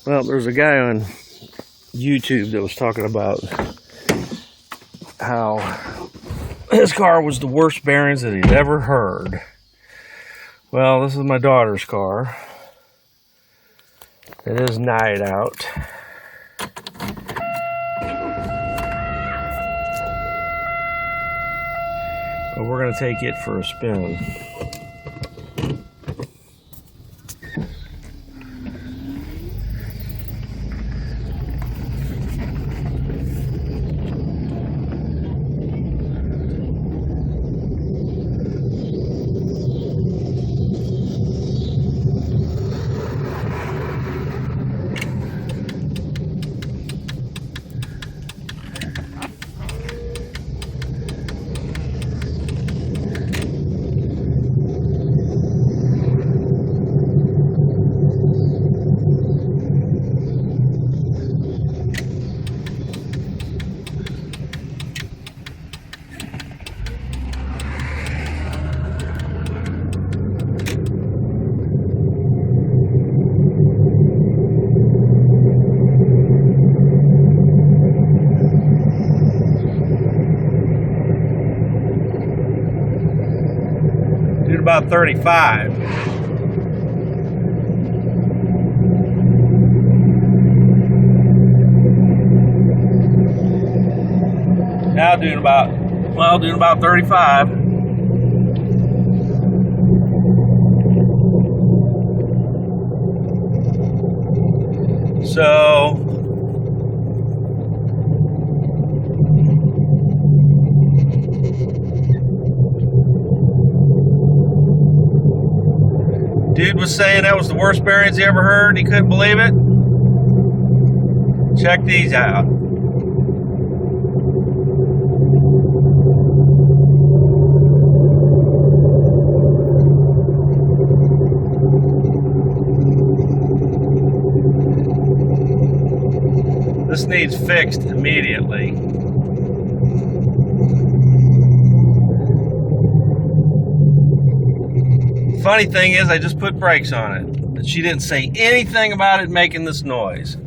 Well, there's a guy on YouTube that was talking about how his car was the worst bearings that he'd ever heard. Well, this is my daughter's car. It is night out. But we're going to take it for a spin. Did about 35. Now doing about 35. So dude was saying that was the worst bearings he ever heard. He couldn't believe it. Check these out. This needs fixed immediately. Funny thing is, I just put brakes on it, but she didn't say anything about it making this noise.